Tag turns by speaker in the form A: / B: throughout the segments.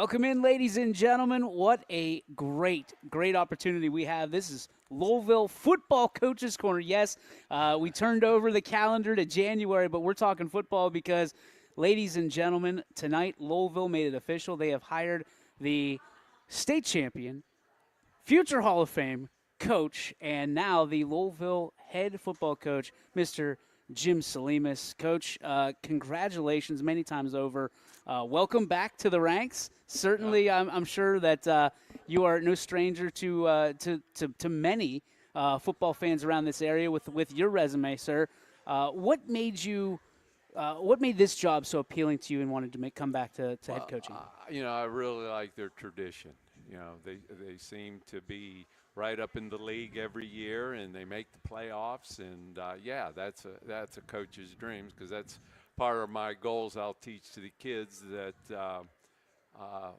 A: Welcome in, ladies and gentlemen. What a great opportunity we have. This is Louisville Football Coaches Corner. Yes, we turned over the calendar to January, but we're talking football because, ladies and gentlemen, tonight Louisville made it official. They have hired the state champion, future Hall of Fame coach, and now the Louisville head football coach, Mr. Jim Salimas. Coach, congratulations many times over. Welcome back to the ranks. Certainly, I'm sure that you are no stranger to many football fans around this area with your resume, sir. What made this job so appealing to you and wanted to come back to head coaching?
B: I really like their tradition. They seem to be right up in the league every year, and they make the playoffs. And that's a coach's dreams, because that's part of my goals. I'll teach to the kids that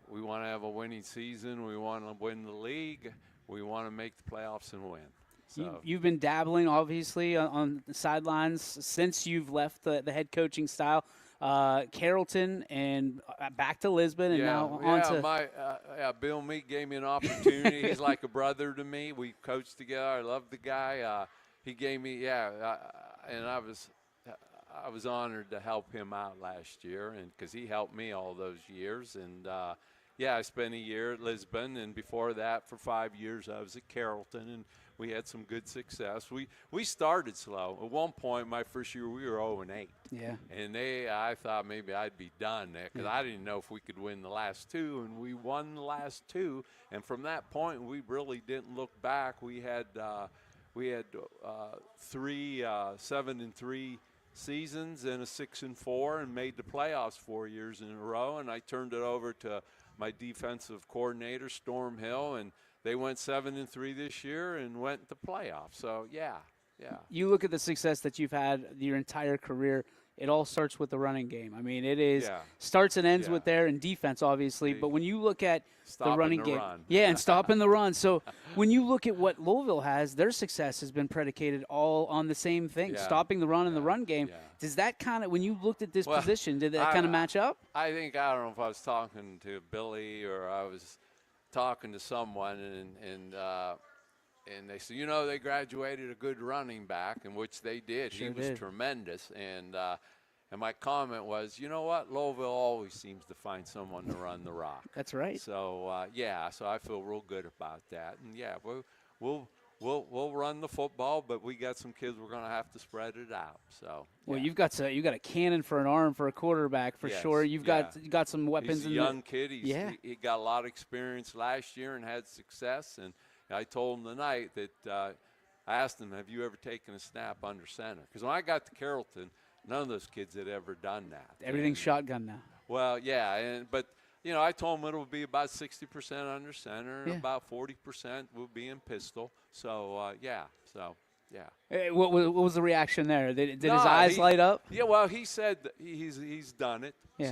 B: we want to have a winning season. We want to win the league. We want to make the playoffs and win. So
A: You've been dabbling, obviously, on the sidelines since you've left the head coaching style. Carrollton and back to Lisbon, and now on to
B: Bill Meek gave me an opportunity. He's like a brother to me. We coached together. I love the guy. He gave me and I was honored to help him out last year, and because he helped me all those years. And I spent a year at Lisbon, and before that, for 5 years, I was at Carrollton, and we had some good success. We started slow. At one point, my first year, we were 0-8.
A: Yeah.
B: And I thought maybe I'd be done there, because I didn't know if we could win the last two, and we won the last two. And from that point, we really didn't look back. We had 3 7-3 seasons and a 6-4, and made the playoffs 4 years in a row. And I turned it over to my defensive coordinator, Storm Hill, and they went 7-3 this year and went to playoffs. So yeah.
A: You look at the success that you've had your entire career. It all starts with the running game. I mean, it is starts and ends with there, and defense, obviously. But when you look at the running game, and stopping the run. So when you look at what Louisville has, their success has been predicated all on the same thing: stopping the run in the run game. Does that kind of, when you looked at this position, did that kind of match up?
B: I don't know if I was talking to Billy or I was talking to someone, and they said, they graduated a good running back, in which they did.
A: Sure
B: he was tremendous. And my comment was, you know what? Louisville always seems to find someone to run the rock.
A: That's right.
B: So, so I feel real good about that. And, we'll run the football, but we got some kids we're going to have to spread it out. So,
A: well, you got a cannon for an arm for a quarterback for sure. You've got some weapons.
B: He's a young kid. He got a lot of experience last year and had success. And I told him tonight that I asked him, have you ever taken a snap under center? Because when I got to Carrollton, none of those kids had ever done that.
A: Everything's shotgun now.
B: Well, but I told him it would be about 60% under center, and about 40% will be in pistol. So,
A: What was the reaction there? Did his eyes light up?
B: Yeah, well, he said that he's done it. Yeah.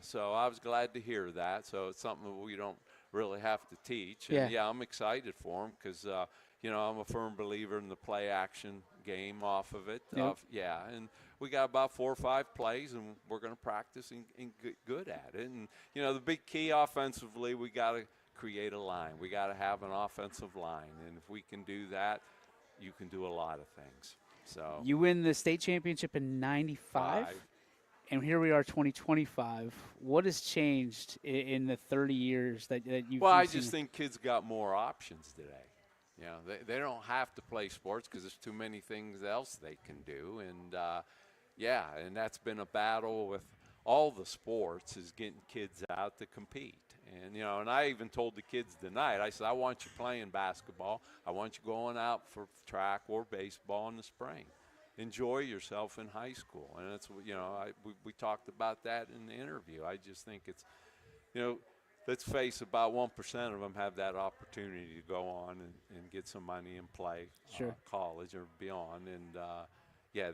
B: So I was glad to hear that. So it's something that we don't really have to teach. And I'm excited for him, because I'm a firm believer in the play action game off of it. And we got about 4 or 5 plays, and we're going to practice and get good at it. And the big key offensively, we got to create a line. We got to have an offensive line, and if we can do that, you can do a lot of things. So
A: you win the state championship in '95. And here we are, 2025. What has changed in the 30 years that you've
B: Well, I just think kids got more options today. They don't have to play sports because there's too many things else they can do. And, and that's been a battle with all the sports, is getting kids out to compete. And, and I even told the kids tonight, I said, I want you playing basketball. I want you going out for track or baseball in the spring. Enjoy yourself in high school. And that's, we talked about that in the interview. I just think it's, let's face about 1% of them have that opportunity to go on and get some money and play college or beyond. And,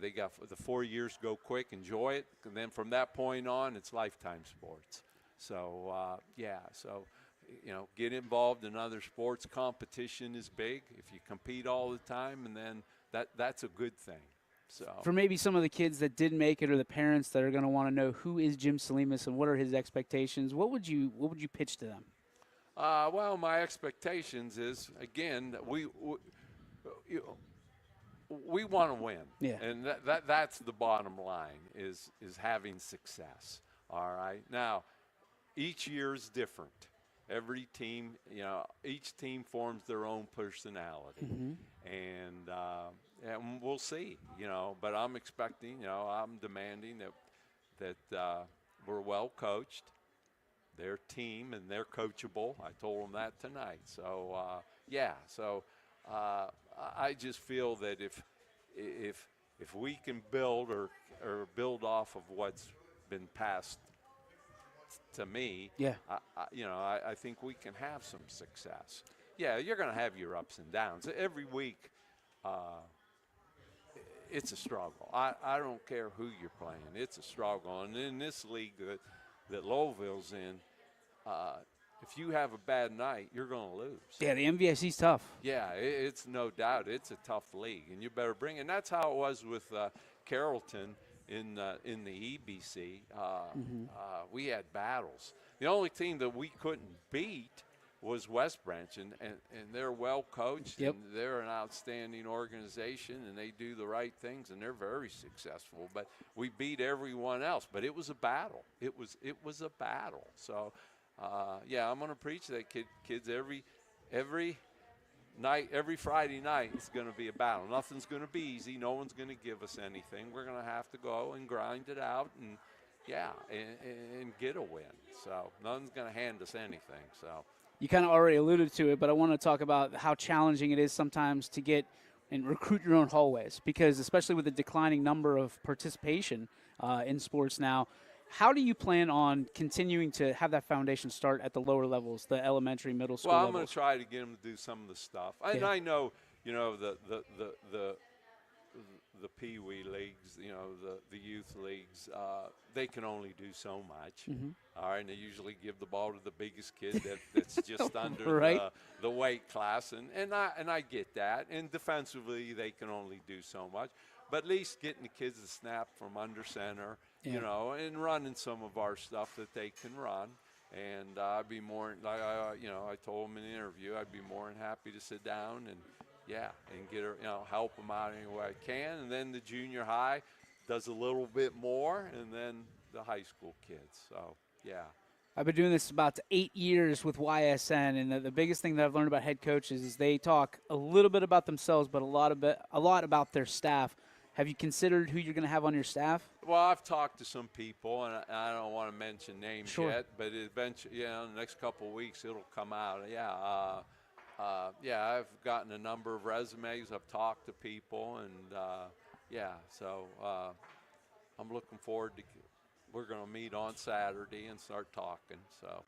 B: they got the 4 years go quick, enjoy it. And then from that point on, it's lifetime sports. So, get involved in other sports. Competition is big. If you compete all the time, and then that's a good thing. So
A: For maybe some of the kids that did make it, or the parents that are going to want to know who is Jim Salimas and what are his expectations, what would you pitch to them?
B: well, my expectations is again that you- we want to win,
A: Yeah.
B: and that's the bottom line is having success. All right. Now, each year is different. Every team, each team forms their own personality,
A: Mm-hmm.
B: and we'll see. But I'm expecting, I'm demanding that we're well coached, their team, and they're coachable. I told them that tonight. So yeah, so uh, I just feel that if we can build or build off of what's been passed to me,
A: Yeah.
B: I think we can have some success. Yeah, you're going to have your ups and downs every week. Uh, it's a struggle. I don't care who you're playing. It's a struggle. And in this league that Louisville's in, uh, if you have a bad night, you're going to lose.
A: Yeah, the MVSC's tough.
B: Yeah, it's no doubt. It's a tough league, and you better bring it. And that's how it was with Carrollton in the EBC.
A: Mm-hmm.
B: We had battles. The only team that we couldn't beat was West Branch, and they're well coached,
A: Yep.
B: and they're an outstanding organization, and they do the right things, and they're very successful. But we beat everyone else. But it was a battle. It was a battle. So, yeah, I'm going to preach that kids every night, every Friday night is going to be a battle. Nothing's going to be easy. No one's going to give us anything. We're going to have to go and grind it out and, yeah, and get a win. So nothing's going to hand us anything. So
A: You kind of already alluded to it, but I want to talk about how challenging it is sometimes to get and recruit your own hallways, because especially with the declining number of participation in sports now, how do you plan on continuing to have that foundation start at the lower levels, the elementary, middle school
B: well, I'm
A: levels?
B: going to try to get them to do some of the stuff. And
A: Yeah.
B: I know, the Pee Wee leagues, the youth leagues, they can only do so much.
A: Mm-hmm.
B: All right, and they usually give the ball to the biggest kid that's just under
A: Right.
B: the weight class, and I get that. And defensively, they can only do so much. But at least getting the kids to snap from under center,
A: Yeah.
B: and running some of our stuff that they can run. And I'd be more, like I told them in the interview, I'd be more than happy to sit down and, yeah, and get her, help them out any way I can. And then the junior high does a little bit more, and then the high school kids. So, yeah.
A: I've been doing this about 8 years with YSN, and the biggest thing that I've learned about head coaches is they talk a little bit about themselves, but a lot about their staff. Have you considered who you're going to have on your staff?
B: Well, I've talked to some people, and I don't want to mention names
A: Sure.
B: yet, but eventually, in the next couple of weeks, it'll come out. Yeah, I've gotten a number of resumes. I've talked to people, and so I'm looking forward to. We're going to meet on Saturday and start talking. So.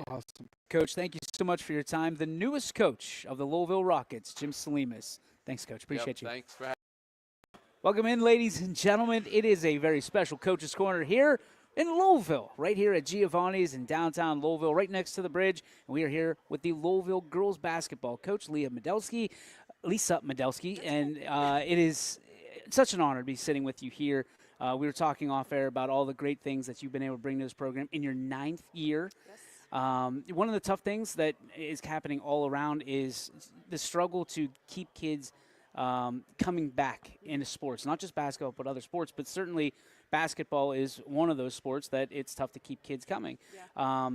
A: Awesome. Coach, thank you so much for your time. The newest coach of the Louisville Rockets, Jim Salimas. Thanks, Coach. Appreciate you.
B: Thanks for having me.
A: Welcome in, ladies and gentlemen. It is a very special Coach's Corner here in Louisville, right here at Giovanni's in downtown Louisville, right next to the bridge. And we are here with the Louisville girls basketball coach, Lisa Medelski. And it is such an honor to be sitting with you here. We were talking off air about all the great things that you've been able to bring to this program in your 9th year.
C: Yes.
A: One of the tough things that is happening all around is the struggle to keep kids coming back into sports, not just basketball, but other sports. But certainly basketball is one of those sports that it's tough to keep kids coming.
C: Yeah.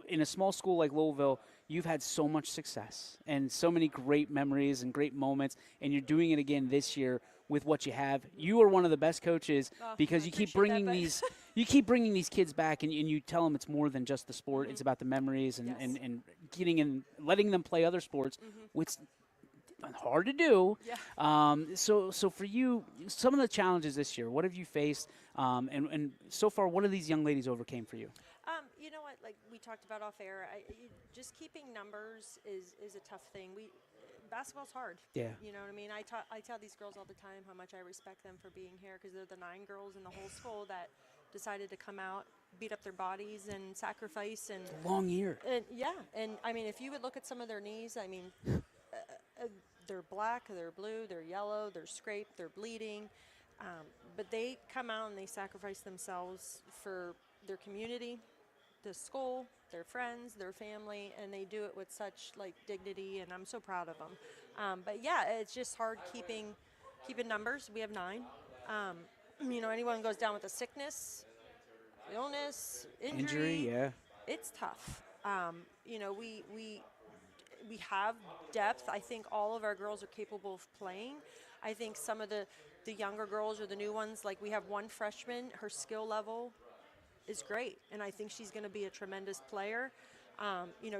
A: In a small school like Louisville, you've had so much success and so many great memories and great moments, and you're doing it again this year with what you have. You are one of the best coaches because you keep bringing these kids back, and you tell them it's more than just the sport.
C: Mm-hmm.
A: It's about the memories and,
C: Yes.
A: and getting and letting them play other sports,
C: Mm-hmm.
A: which hard to do.
C: Yeah.
A: So for you, some of the challenges this year, what have you faced? And so far, what have these young ladies overcame for you?
C: You know what? Like we talked about off air, just keeping numbers is a tough thing. Basketball's hard.
A: Yeah.
C: You know what I mean? I tell these girls all the time how much I respect them for being here, because they're the 9 girls in the whole school that decided to come out, beat up their bodies, and sacrifice. And
A: Long year.
C: and I mean, if you would look at some of their knees, I mean, they're black, they're blue, they're yellow, they're scraped, they're bleeding. But they come out and they sacrifice themselves for their community, the school, their friends, their family, and they do it with such like dignity, and I'm so proud of them. But yeah, it's just hard keeping numbers. We have 9. Anyone goes down with a sickness, illness, injury,
A: yeah.
C: it's tough. We have depth. I think all of our girls are capable of playing. I think some of the younger girls or the new ones, like we have one freshman, her skill level is great, and I think she's going to be a tremendous player.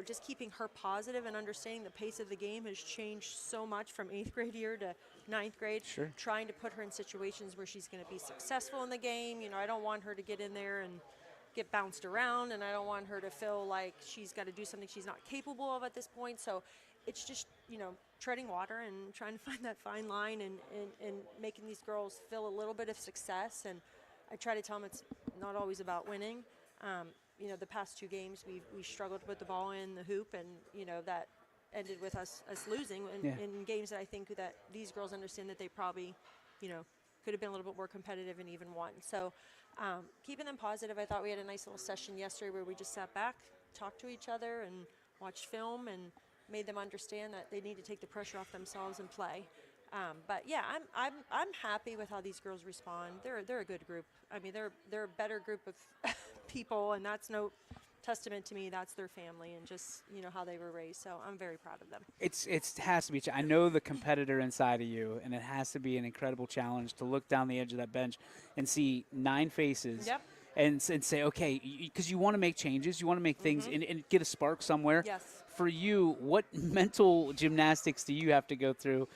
C: Just keeping her positive and understanding the pace of the game has changed so much from 8th grade year to 9th grade.
A: Sure.
C: Trying to put her in situations where she's going to be successful in the game. I don't want her to get in there and get bounced around, and I don't want her to feel like she's got to do something she's not capable of at this point. So it's just, treading water and trying to find that fine line and making these girls feel a little bit of success. And I try to tell them it's not always about winning. The past 2 games we struggled to put the ball in the hoop, and that ended with us losing in games that I think that these girls understand that they probably could have been a little bit more competitive and even won. So keeping them positive. I thought we had a nice little session yesterday where we just sat back, talked to each other, and watched film, and made them understand that they need to take the pressure off themselves and play. But yeah, I'm happy with how these girls respond. They're a good group. I mean, they're a better group of people, and that's no testament to me. That's their family and just how they were raised. So I'm very proud of them.
A: It has to be. I know the competitor inside of you, and it has to be an incredible challenge to look down the edge of that bench and see 9 faces.
C: Yep.
A: And say, okay, because you want to make changes, you want to make things and get a spark somewhere.
C: Yes.
A: For you, what mental gymnastics do you have to go through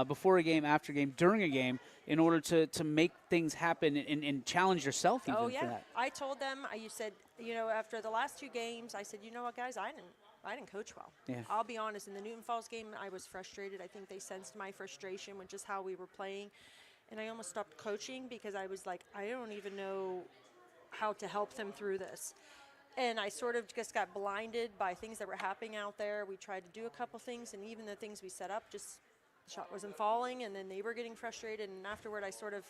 A: before a game, after a game, during a game, in order to make things happen and challenge yourself even
C: Oh yeah,
A: for that?
C: I told them. You said, after the last 2 games, I said, you know what, guys, I didn't coach well.
A: Yeah.
C: I'll be honest. In the Newton Falls game, I was frustrated. I think they sensed my frustration with just how we were playing, and I almost stopped coaching because I was like, I don't even know how to help them through this. And I sort of just got blinded by things that were happening out there. We tried to do a couple things, and even the things we set up, just the shot wasn't falling, and then they were getting frustrated. And afterward, I sort of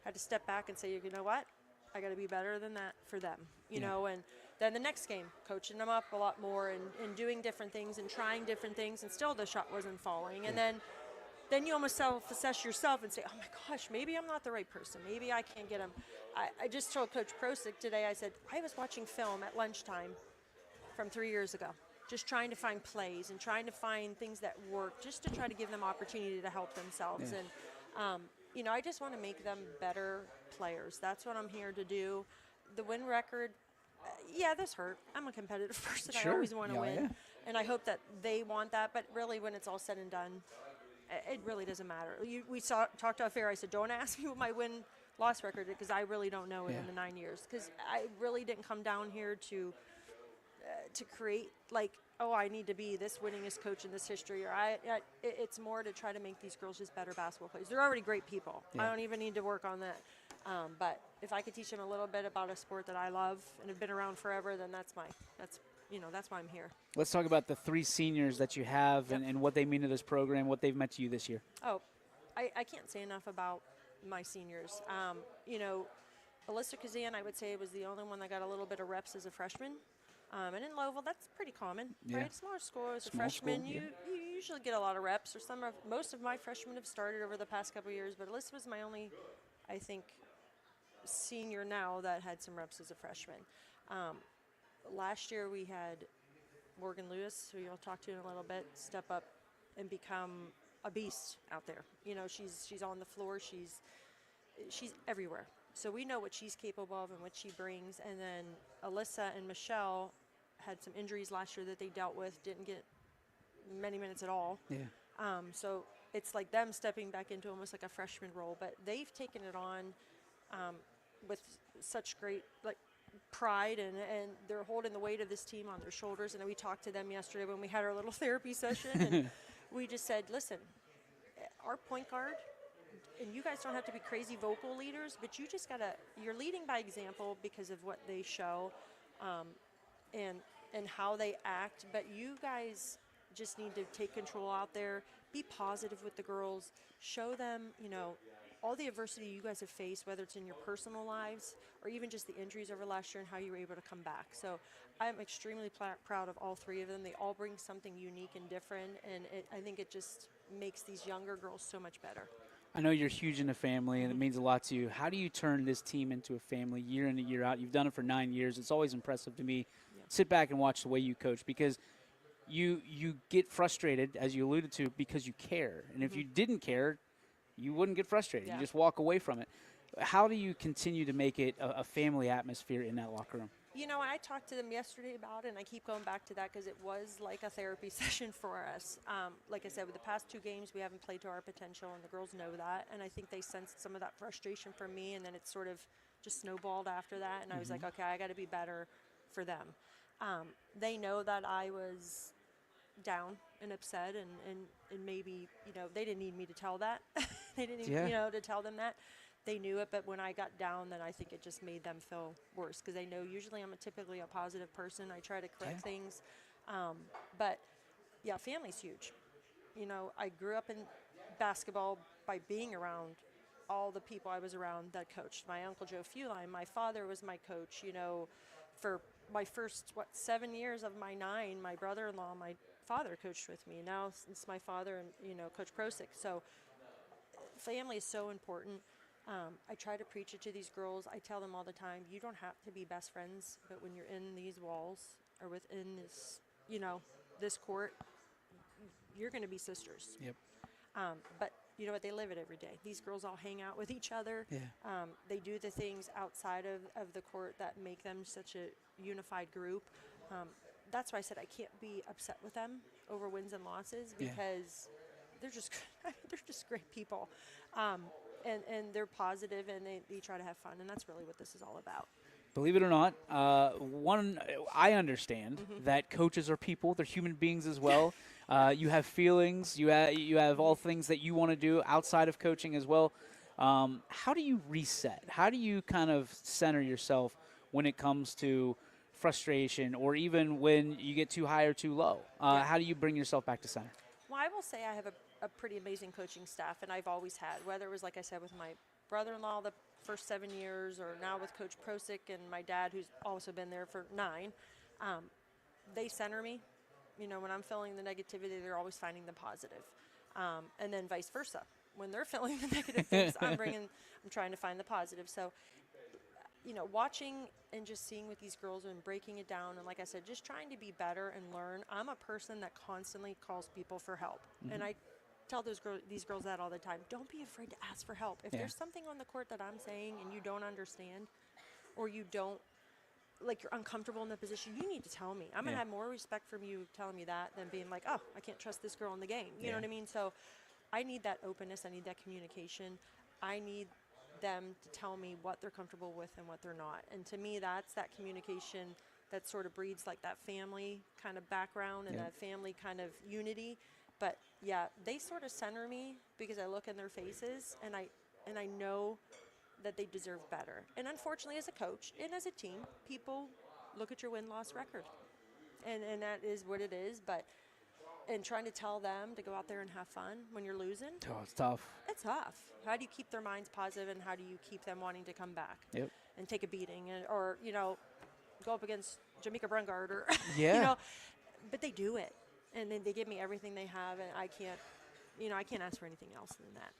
C: had to step back and say, you know what? I got to be better than that for them, you know. And then the next game, coaching them up a lot more and doing different things and trying different things, and still the shot wasn't falling. And then you almost self-assess yourself and say, oh my gosh, maybe I'm not the right person. Maybe I can't get them. I just told Coach Prosick today, I said, I was watching film at lunchtime from 3 years ago, just trying to find plays and trying to find things that work, just to try to give them opportunity to help themselves.
A: Yeah.
C: And, I just want to make them better players. That's what I'm here to do. The win record, this hurt. I'm a competitive person.
A: Sure.
C: I always want to win.
A: Yeah.
C: And I hope that they want that. But really, when it's all said and done, it really doesn't matter. We talked off air. I said, don't ask me what my win-loss record is, because I really don't know it in the 9 years. Because I really didn't come down here to create, like, oh, I need to be this winningest coach in this history. Or it's more to try to make these girls just better basketball players. They're already great people.
A: Yeah.
C: I don't even need to work on that. But if I could teach them a little bit about a sport that I love and have been around forever, then that's why I'm here.
A: Let's talk about the 3 seniors that you have and what they mean to this program, what they've meant to you this year.
C: Oh, I can't say enough about my seniors. Alyssa Kazan, I would say, was the only one that got a little bit of reps as a freshman. And in Lowell, that's pretty common, right? Smaller school as a freshman, you usually get a lot of reps. Or most of my freshmen have started over the past couple of years, but Alyssa was my only, I think, senior now that had some reps as a freshman. Last year we had Morgan Lewis, who you'll talk to in a little bit, step up and become a beast out there. She's on the floor. She's everywhere. So we know what she's capable of and what she brings. And then Alyssa and Michelle had some injuries last year that they dealt with, didn't get many minutes at all.
A: Yeah.
C: So it's like them stepping back into almost like a freshman role. But they've taken it on with such great pride, and they're holding the weight of this team on their shoulders. And we talked to them yesterday when we had our little therapy session, and we just said, listen, our point guard, and you guys don't have to be crazy vocal leaders, but you're leading by example because of what they show and how they act, but you guys just need to take control out there, be positive with the girls, show them, all the adversity you guys have faced, whether it's in your personal lives or even just the injuries over last year and how you were able to come back. So I'm extremely proud of all three of them. They all bring something unique and different, and I think it just makes these younger girls so much better.
A: I know you're huge in the family, and it means a lot to you. How do you turn this team into a family year in and year out? You've done it for 9 years. It's always impressive to me.
C: Yeah.
A: Sit back and watch the way you coach, because you get frustrated, as you alluded to, because you care. And if you didn't care, you wouldn't get frustrated.
C: Yeah.
A: You just walk away from it. How do you continue to make it a family atmosphere in that locker room?
C: I talked to them yesterday about it, and I keep going back to that because it was like a therapy session for us. Like I said, with the past 2 games, we haven't played to our potential, and the girls know that. And I think they sensed some of that frustration from me, and then it sort of just snowballed after that. And I was like, okay, I got to be better for them. They know that I was down and upset, and maybe, they didn't need me to tell that. They didn't need, to tell them that. They knew it, but when I got down, then I think it just made them feel worse, because they know usually I'm typically a positive person. I try to correct things. But, yeah, family's huge. I grew up in basketball by being around all the people I was around that coached. My Uncle Joe Fuline, my father was my coach, for my first, 7 years of my 9, my brother-in-law, my father coached with me. Now it's my father and, Coach Prosick. So family is so important. I try to preach it to these girls. I tell them all the time, you don't have to be best friends, but when you're in these walls or within this, this court, you're going to be sisters.
A: Yep.
C: But you know what? They live it every day. These girls all hang out with each other.
A: Yeah.
C: They do the things outside of the court that make them such a unified group. That's why I said I can't be upset with them over wins and losses, because they're just they're just great people. And they're positive, and they try to have fun, and that's really what this is all about.
A: Believe it or not, I understand that coaches are people; they're human beings as well. You have feelings. You have all things that you want to do outside of coaching as well. How do you reset? How do you kind of center yourself when it comes to frustration, or even when you get too high or too low? How do you bring yourself back to center?
C: Well, I will say I have a pretty amazing coaching staff, and I've always had, whether it was, like I said, with my brother-in-law the first 7 years, or now with Coach Prosick and my dad, who's also been there for 9. They center me. When I'm feeling the negativity, they're always finding the positive. And then vice versa. When they're feeling the negative things, I'm trying to find the positive. So, watching and just seeing with these girls and breaking it down, and like I said, just trying to be better and learn. I'm a person that constantly calls people for help. And I tell these girls that all the time. Don't be afraid to ask for help. If there's something on the court that I'm saying and you don't understand, or you don't, like, you're uncomfortable in the position, you need to tell me. I'm going to have more respect from you telling me that than being like, oh, I can't trust this girl in the game. You know what I mean? So I need that openness. I need that communication. I need them to tell me what they're comfortable with and what they're not. And to me, that's that communication that sort of breeds like that family kind of background and that family kind of unity. But yeah, they sort of center me because I look in their faces and I know that they deserve better. And unfortunately, as a coach and as a team, people look at your win-loss record, and that is what it is. But and trying to tell them to go out there and have fun when you're losing,
A: Oh, it's tough.
C: it's tough. How do you keep their minds positive, and how do you keep them wanting to come back and take a beating, or go up against Jamaica Brungard, or but they do it, and then they give me everything they have, and I can't ask for anything else than that.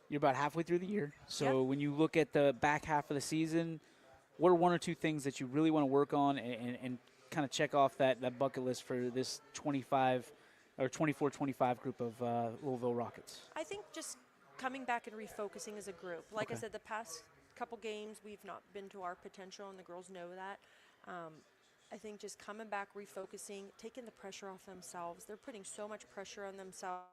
A: You're about halfway through the year. So when you look at the back half of the season, what are 1 or 2 things that you really want to work on and kind of check off that bucket list for this 25 or 24-25 group of Louisville Rockets?
C: I think just coming back and refocusing as a group. Like I said, the past couple games, we've not been to our potential, and the girls know that. I think just coming back, refocusing, taking the pressure off themselves. They're putting so much pressure on themselves.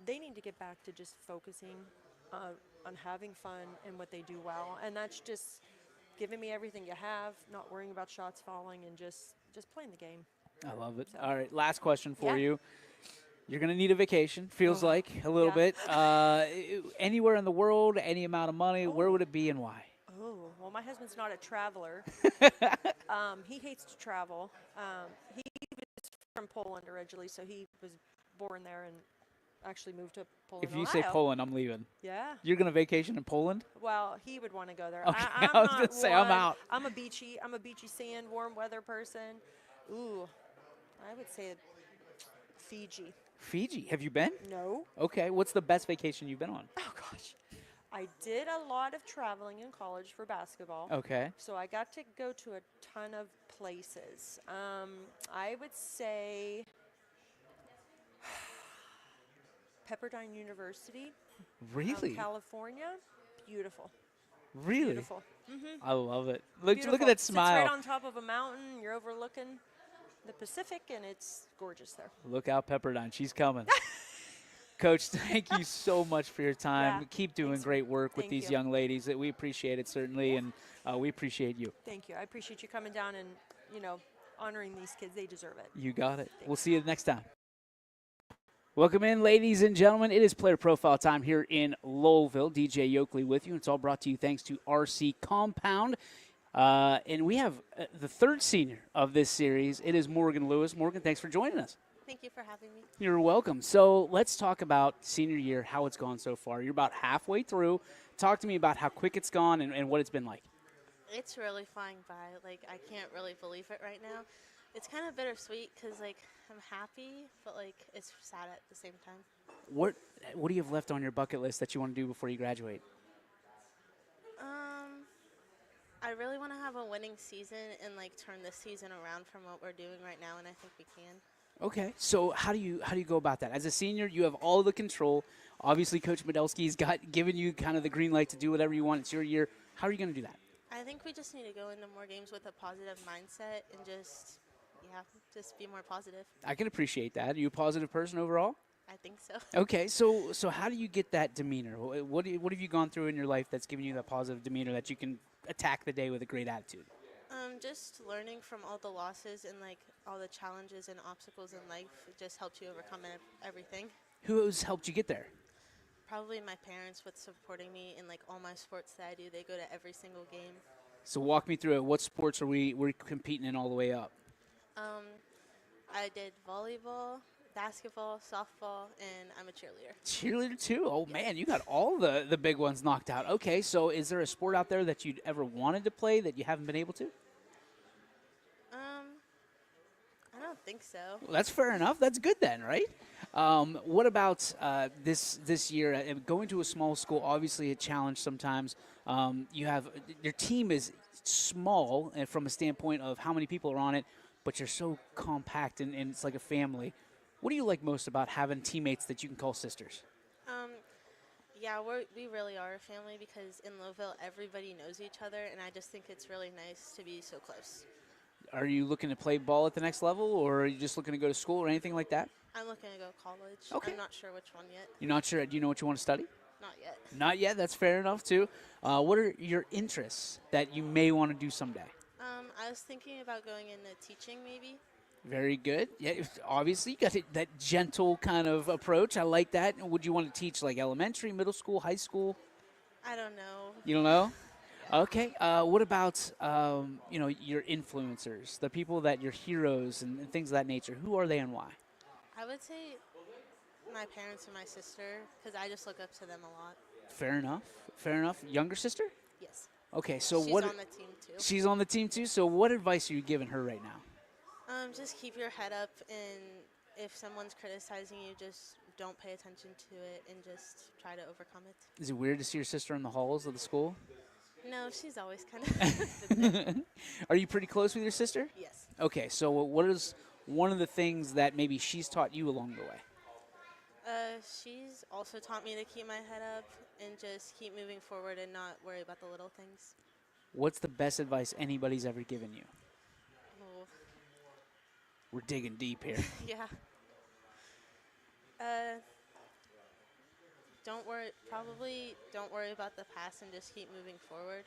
C: they need to get back to just focusing on having fun and what they do well, and that's just giving me everything you have, not worrying about shots falling, and just playing the game.
A: I love it.
C: So.
A: All right, last question for
C: Yeah.
A: you. You're going to need a vacation, feels
C: Oh,
A: like, a little
C: yeah.
A: bit. Anywhere in the world, any amount of money, where
C: Oh.
A: would it be and why?
C: Oh, well, my husband's not a traveler. He hates to travel. He was from Poland originally, so he was born there and actually moved to Poland,
A: If you say
C: Ohio.
A: Poland, I'm leaving.
C: Yeah.
A: You're going to vacation in Poland?
C: Well, he would want to go there.
A: Okay,
C: I'm
A: I was
C: not
A: gonna say, I'm
C: one-
A: out.
C: I'm a beachy sand, warm weather person. Ooh, I would say Fiji.
A: Fiji. Have you been?
C: No.
A: Okay, what's the best vacation you've been on?
C: Oh gosh. I did a lot of traveling in college for basketball.
A: Okay.
C: So I got to go to a ton of places. I would say Pepperdine University,
A: Really?
C: California. Beautiful.
A: Really?
C: Beautiful.
A: I love it. Look
C: Beautiful.
A: at that
C: Sits
A: smile.
C: right on top of a mountain. You're overlooking the Pacific, and it's gorgeous there.
A: Look out, Pepperdine. She's coming. Coach, thank you so much for your time.
C: Yeah.
A: Keep doing
C: Thanks.
A: great work with
C: Thank
A: these
C: you.
A: young ladies. We appreciate it, certainly, and we appreciate you.
C: Thank you. I appreciate you coming down and, honoring these kids. They deserve it.
A: You got it. We'll see you next time. Welcome in, ladies and gentlemen. It is player profile time here in Lowellville. DJ Yoakley with you. It's all brought to you thanks to RC Compound. And we have the third senior of this series. It is Morgan Lewis. Morgan, thanks for joining us.
D: Thank you for having me.
A: You're welcome. So let's talk about senior year, how it's gone so far. You're about halfway through. Talk to me about how quick it's gone and what it's been like.
D: It's really flying by. Like, I can't really believe it right now. It's kind of bittersweet because, like, I'm happy, but, like, it's sad at the same time.
A: What do you have left on your bucket list that you want to do before you graduate?
D: I really want to have a winning season and, like, turn this season around from what we're doing right now, and I think we can.
A: Okay, so how do you go about that? As a senior, you have all the control. Obviously, Coach Medelsky's given you kind of the green light to do whatever you want. It's your year. How are you going to do that?
D: I think we just need to go into more games with a positive mindset and just be more positive.
A: I can appreciate that. Are you a positive person overall?
D: I think so.
A: Okay, so how do you get that demeanor? What have you gone through in your life that's given you that positive demeanor that you can attack the day with a great attitude?
D: Just learning from all the losses and, like, all the challenges and obstacles in life, it just helps you overcome everything.
A: Who has helped you get there?
D: Probably my parents with supporting me in, like, all my sports that I do. They go to every single game.
A: So walk me through it. What sports are we're competing in all the way up?
D: I did volleyball, basketball, softball, and I'm a cheerleader.
A: Cheerleader too? Oh, man, you got all the big ones knocked out. Okay, so is there a sport out there that you'd ever wanted to play that you haven't been able to?
D: I don't think so.
A: Well, that's fair enough. That's good then, right? What about this year? Going to a small school, obviously a challenge sometimes. Your team is small from a standpoint of how many people are on it, but you're so compact and it's like a family. What do you like most about having teammates that you can call sisters?
D: We really are a family because in Lowellville everybody knows each other, and I just think it's really nice to be so close.
A: Are you looking to play ball at the next level, or are you just looking to go to school or anything like that?
D: I'm looking to go to college.
A: Okay.
D: I'm not sure which one yet.
A: You're not sure. Do you know what you want to study?
D: Not yet.
A: Not yet. That's fair enough, too. What are your interests that you may want to do someday?
D: I was thinking about going into teaching maybe.
A: Very good. Yeah, obviously, you got that gentle kind of approach. I like that. Would you want to teach like elementary, middle school, high school?
D: I don't know.
A: You don't know? Okay. What about your influencers, the people that your heroes and things of that nature? Who are they and why?
D: I would say my parents and my sister because I just look up to them a lot.
A: Fair enough. Fair enough. Younger sister?
D: Yes.
A: Okay. So
D: She's
A: what?
D: on the team too.
A: She's on the team too. So what advice are you giving her right now?
D: Just keep your head up, and if someone's criticizing you, just don't pay attention to it and just try to overcome it.
A: Is it weird to see your sister in the halls of the school?
D: No, she's always kind of.
A: Are you pretty close with your sister?
D: Yes.
A: Okay, so what is one of the things that maybe she's taught you along the way?
D: She's also taught me to keep my head up and just keep moving forward and not worry about the little things.
A: What's the best advice anybody's ever given you?
D: Oh,
A: We're digging deep here.
D: yeah. don't worry about the past and just keep moving forward.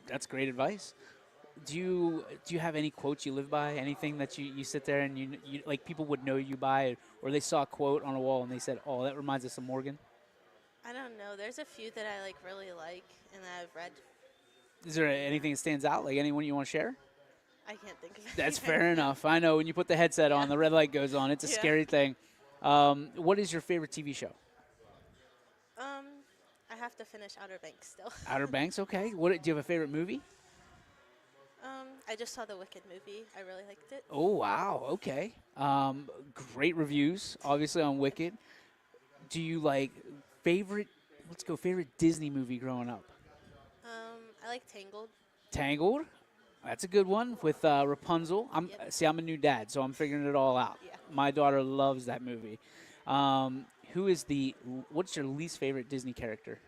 A: That's great advice. Do you have any quotes you live by? Anything that you sit there and you like people would know you by, or they saw a quote on a wall and they said, "Oh, that reminds us of Morgan."
D: I don't know. There's a few that I like really like and that I've read.
A: Is there anything that stands out? Like anyone you want to share?
D: I can't think of
A: That's
D: anything.
A: fair enough. I know when you put the headset on,
D: Yeah.
A: the red light goes on. It's a
D: Yeah.
A: scary thing. What is your favorite TV show?
D: I have to finish Outer Banks still.
A: Outer Banks. Okay. What do you have a favorite movie?
D: I just saw the Wicked movie. I really liked it.
A: Oh wow. Okay. Great reviews, obviously on Wicked. Do you like favorite? Let's go favorite Disney movie growing up.
D: I like Tangled.
A: Tangled. That's a good one with Rapunzel.
D: Yep.
A: I'm a new dad, so I'm figuring it all out.
D: Yeah.
A: My daughter loves that movie. What's your least favorite Disney character?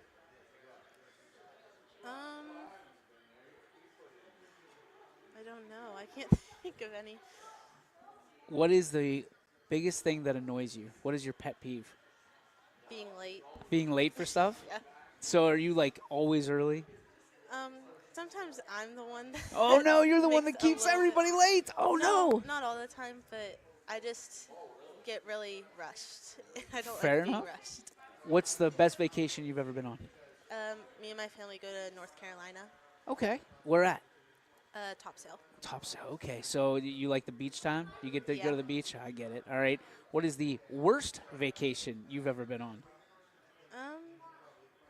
D: I don't know. I can't think of any.
A: What is the biggest thing that annoys you? What is your pet peeve?
D: Being late.
A: Being late for stuff?
D: Yeah.
A: So are you like always early?
D: Sometimes I'm the one that
A: Oh no, you're the one
D: makes
A: that
D: a
A: keeps
D: little bit-
A: everybody late. Oh no.
D: Not all the time, but I just get really rushed. I don't
A: Fair
D: like being
A: enough.
D: rushed.
A: What's the best vacation you've ever been on?
D: Me and my family go to North Carolina.
A: Okay. Where at?
D: Topsail.
A: Topsail. Okay. So you like the beach time? You get to go
D: Yeah.
A: to the beach? I get it. All right. What is the worst vacation you've ever been on?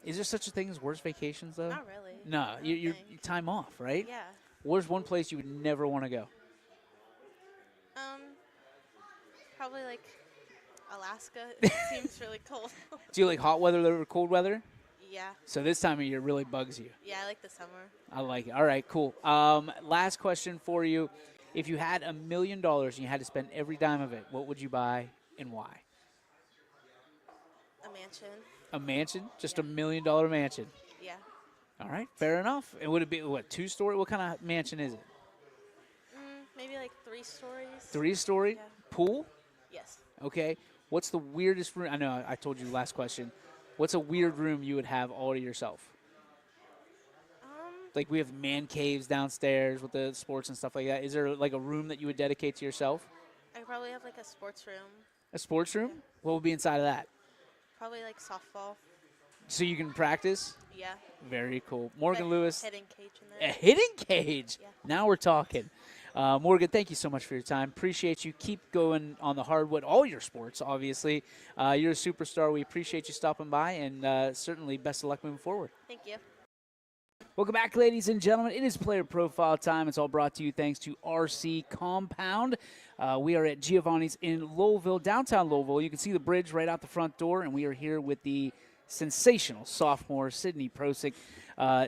A: Is there such a thing as worst vacations though?
D: Not really.
A: No,
D: I don't
A: you're
D: think.
A: time off, right?
D: Yeah.
A: Where's one place you would never want to go?
D: Probably like Alaska. It seems really cold.
A: Do you like hot weather or cold weather?
D: Yeah.
A: So this time of year really bugs you.
D: Yeah, I like the summer.
A: I like it. All right, cool. Last question for you. If you had $1 million and you had to spend every dime of it, what would you buy and why?
D: A mansion.
A: A mansion? Just
D: Yeah.
A: $1 million mansion.
D: Yeah.
A: All right, fair enough. And would it be, what, 2-story? What kind of mansion is it?
D: Maybe like 3 stories.
A: 3-story?
D: Yeah.
A: Pool?
D: Yes.
A: Okay. What's the weirdest room? I know I told you last question. What's a weird room you would have all to yourself? Like we have man caves downstairs with the sports and stuff like that. Is there like a room that you would dedicate to yourself?
D: I probably have like a sports room.
A: A sports room? What would be inside of that?
D: Probably like softball.
A: So you can practice?
D: Yeah.
A: Very cool. Morgan
D: A
A: Lewis,
D: Hidden cage in
A: a
D: there.
A: hidden cage.
D: Yeah.
A: Now we're talking. Morgan, thank you so much for your time. Appreciate you. Keep going on the hardwood, all your sports, obviously. You're a superstar. We appreciate you stopping by, and certainly best of luck moving forward.
D: Thank you.
A: Welcome back, ladies and gentlemen. It is player profile time. It's all brought to you thanks to RC Compound. We are at Giovanni's in Louisville, downtown Louisville. You can see the bridge right out the front door, and we are here with the sensational sophomore, Sydney Prosick.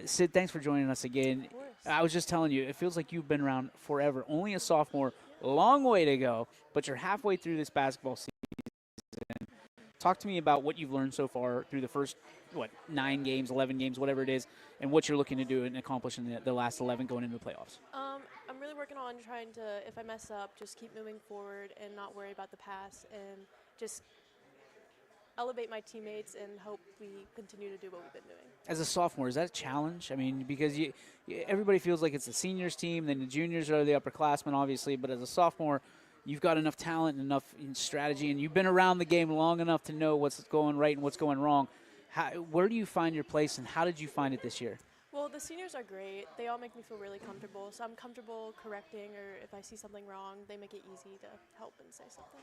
A: Sid, thanks for joining us again.
C: Of course.
A: I was just telling you, it feels like you've been around forever. Only a sophomore, long way to go, but you're halfway through this basketball season. Talk to me about what you've learned so far through the first, 9 games, 11 games, whatever it is, and what you're looking to do and accomplish in the last 11 going into the playoffs.
C: I'm really working on trying to, if I mess up, just keep moving forward and not worry about the past and just elevate my teammates and hope we continue to do what we've been doing.
A: As a sophomore, is that a challenge? I mean, because everybody feels like it's the seniors team, then the juniors are the upperclassmen, obviously, but as a sophomore, you've got enough talent and enough strategy, and you've been around the game long enough to know what's going right and what's going wrong. Where do you find your place, and how did you find it this year?
C: Well, the seniors are great. They all make me feel really comfortable, so I'm comfortable correcting, or if I see something wrong, they make it easy to help and say something.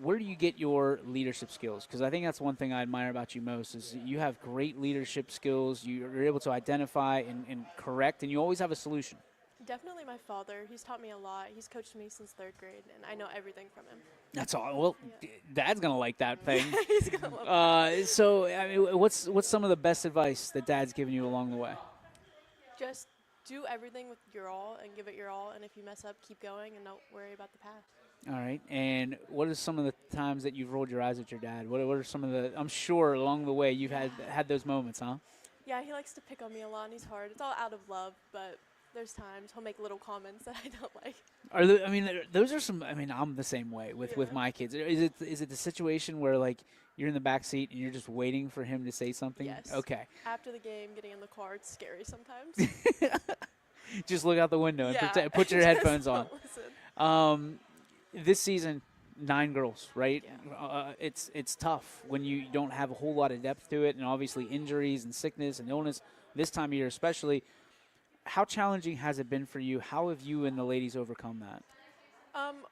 A: Where do you get your leadership skills? Because I think that's one thing I admire about you most is you have great leadership skills. You're able to identify and correct, and you always have a solution.
C: Definitely my father. He's taught me a lot. He's coached me since 3rd grade, and I know everything from him.
A: That's all. Well, Dad's gonna like that thing.
C: He's gonna love
A: So, I mean, what's some of the best advice that Dad's given you along the way?
C: Just do everything with your all and give it your all, and if you mess up, keep going and don't worry about the past.
A: All right. And what are some of the times that you've rolled your eyes at your dad? What are some of the? I'm sure along the way you've had those moments, huh?
C: Yeah, he likes to pick on me a lot, and he's hard. It's all out of love, but
E: there's times he'll make little comments that I don't like.
A: Are there, I mean, those are some. I mean, I'm the same way with
E: Yeah.
A: my kids. Is it the situation where like you're in the back seat and you're just waiting for him to say something?
E: Yes.
A: Okay.
E: After the game, getting in the car, it's scary sometimes.
A: Just look out the window and
E: Yeah.
A: put your
E: Just
A: headphones on.
E: don't listen.
A: This season, 9 girls, right?
E: Yeah.
A: It's tough when you don't have a whole lot of depth to it, and obviously injuries and sickness and illness this time of year especially. How challenging has it been for you? How have you and the ladies overcome that?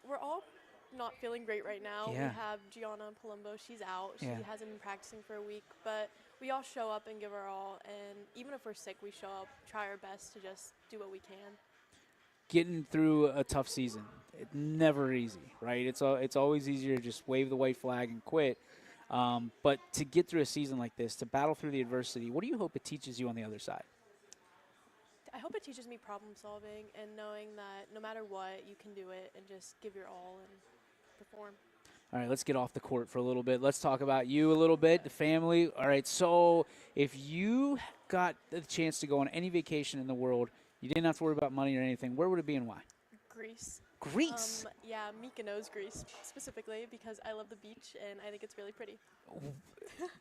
E: We're all not feeling great right now.
A: Yeah.
E: We have Gianna Palumbo. She's out. She
A: Yeah.
E: hasn't been practicing for a week, but we all show up and give our all. And even if we're sick, we show up, try our best to just do what we can.
A: Getting through a tough season, it's never easy, right? It's always easier to just wave the white flag and quit. But to get through a season like this, to battle through the adversity, what do you hope it teaches you on the other side?
E: I hope it teaches me problem solving and knowing that no matter what, you can do it and just give your all and perform.
A: All right, let's get off the court for a little bit. Let's talk about you a little bit, the family. All right, so if you got the chance to go on any vacation in the world, you didn't have to worry about money or anything, where would it be and why?
E: Greece.
A: Greece?
E: Yeah, Mykonos, Greece, specifically because I love the beach and I think it's really pretty.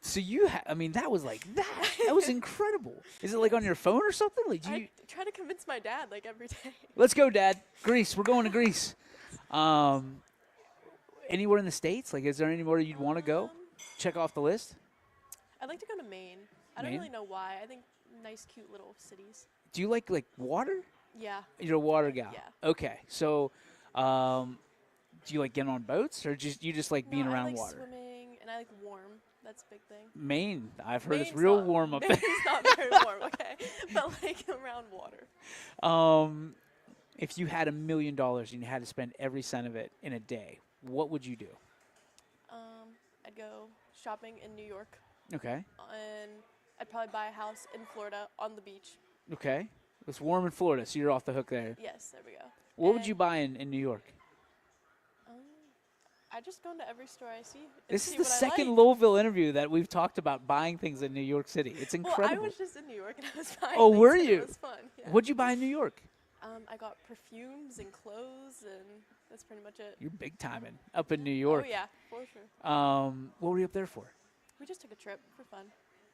A: So I mean, that was like that. That was incredible. Is it like on your phone or something? Like, do you?
E: I try to convince my dad like every day.
A: Let's go, Dad. Greece. We're going to Greece. Anywhere in the States? Like, is there anywhere you'd want to go? Check off the list.
E: I'd like to go to Maine. I
A: Maine?
E: don't really know why. I think nice, cute little cities.
A: Do you like water?
E: Yeah.
A: You're a water gal.
E: Yeah.
A: Okay. So, do you like getting on boats, or you just like being
E: No,
A: around
E: I like
A: water?
E: swimming and I like warm. That's a big thing.
A: Maine. I've heard it's
E: Maine's
A: real
E: not-
A: warm up there.
E: Maine's not very warm, okay? But like around water.
A: If you had $1 million and you had to spend every cent of it in a day, what would you do?
E: I'd go shopping in New York
A: Okay.
E: and I'd probably buy a house in Florida on the beach.
A: Okay. It's warm in Florida, so you're off the hook there.
E: Yes, there we go.
A: What would
E: And,
A: you buy in New York?
E: I just go into every store I see. And
A: This
E: see
A: is the
E: what I
A: second
E: like.
A: Louisville interview that we've talked about buying things in New York City. It's incredible.
E: Well, I was just in New York and I was buying
A: Oh,
E: things
A: were
E: and
A: you?
E: It was fun. Yeah.
A: What'd you buy in New York?
E: I got perfumes and clothes and that's pretty much it.
A: You're big timing up in New York.
E: Oh yeah, for sure.
A: What were you up there for?
E: We just took a trip for fun.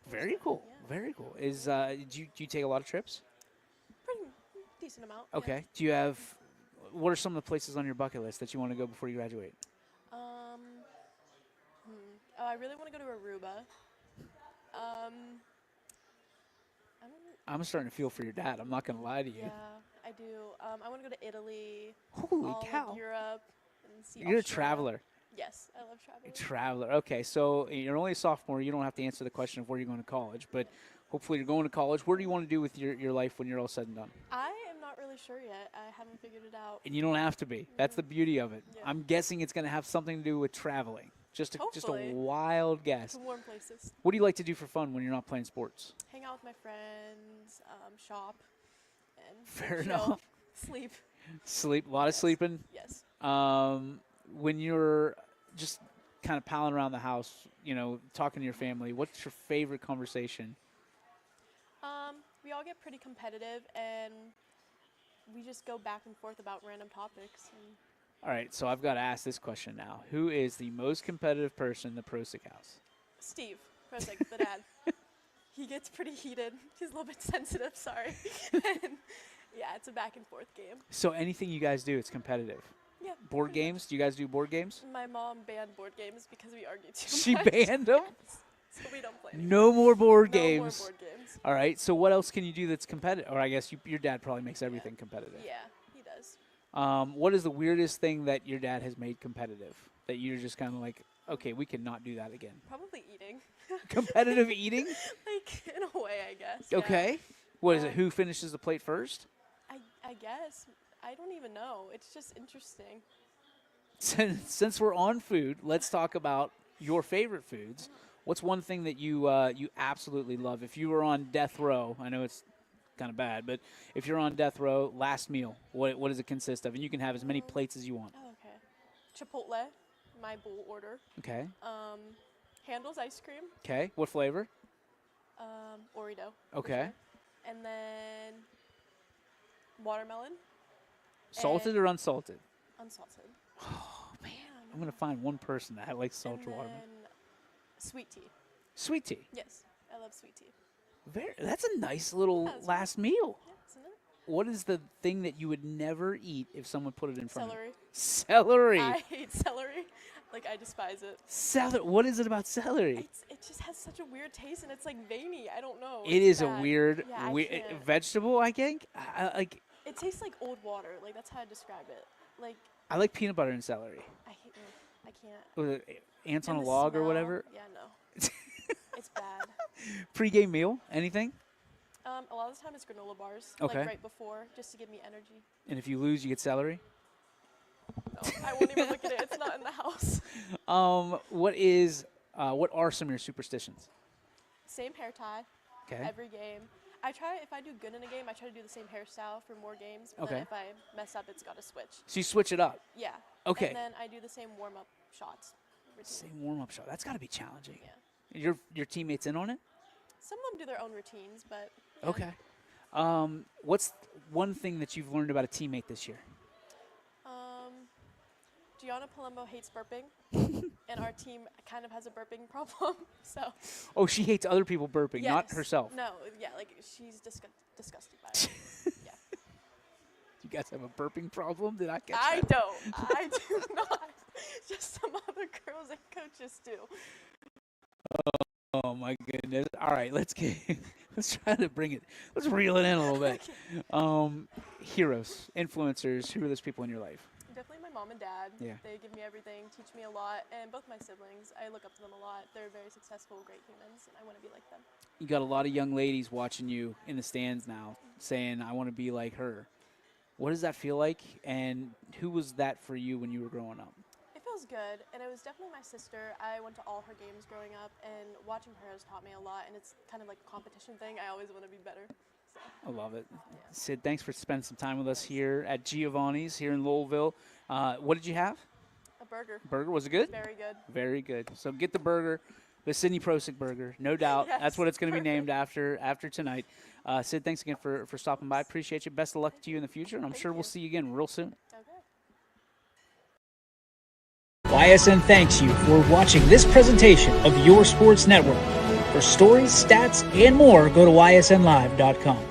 A: Very cool.
E: Yeah.
A: Very cool. Do you take a lot of trips?
E: Pretty decent amount. yeah.
A: Okay. Do you have? What are some of the places on your bucket list that you want to go before you graduate?
E: Oh, I really want to go to Aruba. I don't.
A: I'm starting to feel for your dad. I'm not going to lie to you.
E: Yeah, I do. I want to go to Italy.
A: Holy
E: all
A: cow!
E: Like Europe. And see
A: You're a
E: Australia.
A: traveler.
E: Yes, I love traveling.
A: Traveler. Okay, so you're only a sophomore. You don't have to answer the question of where you're going to college, but hopefully you're going to college. What do you want to do with your life when you're all said and done?
E: I am not really sure yet. I haven't figured it out.
A: And you don't have to be. That's the beauty of it.
E: Yeah.
A: I'm guessing it's going to have something to do with traveling. Just a
E: Hopefully.
A: wild guess.
E: To warm places.
A: What do you like to do for fun when you're not playing sports?
E: Hang out with my friends, shop, and
A: Fair
E: chill,
A: enough.
E: sleep.
A: Sleep. A lot of
E: Yes.
A: sleeping.
E: Yes.
A: When you're just kind of palling around the house, talking to your family, what's your favorite conversation?
E: We all get pretty competitive, and we just go back and forth about random topics. And
A: All right, so I've got to ask this question now. Who is the most competitive person in the Prosick house?
E: Steve, Prosick, the dad, he gets pretty heated. He's a little bit sensitive, sorry. And yeah, it's a back and forth game.
A: So anything you guys do, it's competitive.
E: Yeah.
A: Board
E: pretty
A: games? Do you guys do board games?
E: much. My mom banned board games because we argued too
A: She
E: much.
A: banned them?
E: Yes. So we don't play anymore.
A: No more board
E: No
A: games.
E: more board games.
A: All right, so what else can you do that's competitive? Or I guess your dad probably makes everything competitive.
E: Yeah, he does.
A: What is the weirdest thing that your dad has made competitive that you're just kind of like, okay, we cannot do that again?
E: Probably eating.
A: Competitive eating?
E: Like, in a way, I guess. yeah.
A: Okay. What is it?
E: Um,
A: Who finishes the plate first?
E: I guess. I don't even know. It's just interesting.
A: Since we're on food, let's talk about your favorite foods. What's one thing that you absolutely love? If you were on death row, I know it's kind of bad, but if you're on death row, last meal, what does it consist of? And you can have as many plates as you want.
E: Oh, okay. Chipotle, my bowl order.
A: Okay.
E: Handel's ice cream.
A: Okay. What flavor?
E: Oreo. for
A: Okay.
E: sure. And then watermelon,
A: Salted or unsalted?
E: unsalted.
A: Oh, man. I'm going to find one person that likes salted
E: and
A: watermelon.
E: then sweet tea.
A: Sweet tea.
E: Yes, I love sweet tea.
A: That's a nice little
E: Yeah, it's
A: last meal.
E: Yeah, isn't it?
A: What is the thing that you would never eat if someone put it in front
E: Celery.
A: of you? Celery.
E: I hate celery. Like, I despise it.
A: Celery. What is it about celery?
E: It just has such a weird taste, and it's like veiny. I don't know.
A: It
E: It's
A: is a
E: bad.
A: weird,
E: Yeah, I can't.
A: vegetable, I think. Like,
E: It tastes like old water. Like, that's how I describe it. Like,
A: I like peanut butter and celery.
E: I hate it. I can't.
A: With ants on
E: And
A: a
E: the
A: log or
E: smell.
A: whatever.
E: Yeah, no. It's bad.
A: Pre-game meal, anything?
E: A lot of the time it's granola bars.
A: Okay.
E: Like right before, just to give me energy.
A: And if you lose, you get celery?
E: No, I won't even look at it. It's not in the house.
A: What are some of your superstitions?
E: Same hair tie.
A: Okay.
E: Every game. If I do good in a game, I try to do the same hairstyle for more games. But
A: Okay.
E: then if I mess up, it's got to switch.
A: So you switch it up.
E: Yeah.
A: Okay.
E: And then I do the same warm-up shots. routine.
A: Same warm-up shot. That's got to be challenging.
E: Yeah.
A: Your teammates in on it?
E: Some of them do their own routines, but yeah.
A: Okay. What's one thing that you've learned about a teammate this year?
E: Gianna Palumbo hates burping, and our team kind of has a burping problem. So.
A: Oh, she hates other people burping, not
E: Yes.
A: herself.
E: No, yeah, like she's disgusted by it. Yeah.
A: You guys have a burping problem? Did I catch
E: I
A: that?
E: don't. I do not. Just some other girls and coaches do.
A: Oh my goodness! All right, let's try to bring it. Let's reel it in a little bit. Heroes, influencers. Who are those people in your life?
E: Definitely my mom and dad.
A: Yeah.
E: They give me everything, teach me a lot, and both my siblings. I look up to them a lot. They're very successful, great humans, and I want to be like them.
A: You got a lot of young ladies watching you in the stands now, saying, "I want to be like her." What does that feel like? And who was that for you when you were growing up?
E: It feels good, and it was definitely my sister. I went to all her games growing up, and watching her has taught me a lot, and it's kind of like a competition thing. I always want to be better. So.
A: I love it. Sid, thanks for spending some time with us here at Giovanni's here in Lowellville. What did you have?
E: A burger.
A: Burger, was it good?
E: Very good.
A: Very good. So get the burger, the Sidney Prosick burger, no doubt.
E: Yes,
A: That's what it's going to be named
E: perfect.
A: after tonight. Sid, thanks again for stopping by. Appreciate you. Best of luck to you in the future, and I'm sure we'll see you again real soon.
E: Okay.
A: YSN thanks you for watching this presentation of Your Sports Network. For stories, stats, and more, go to ysnlive.com.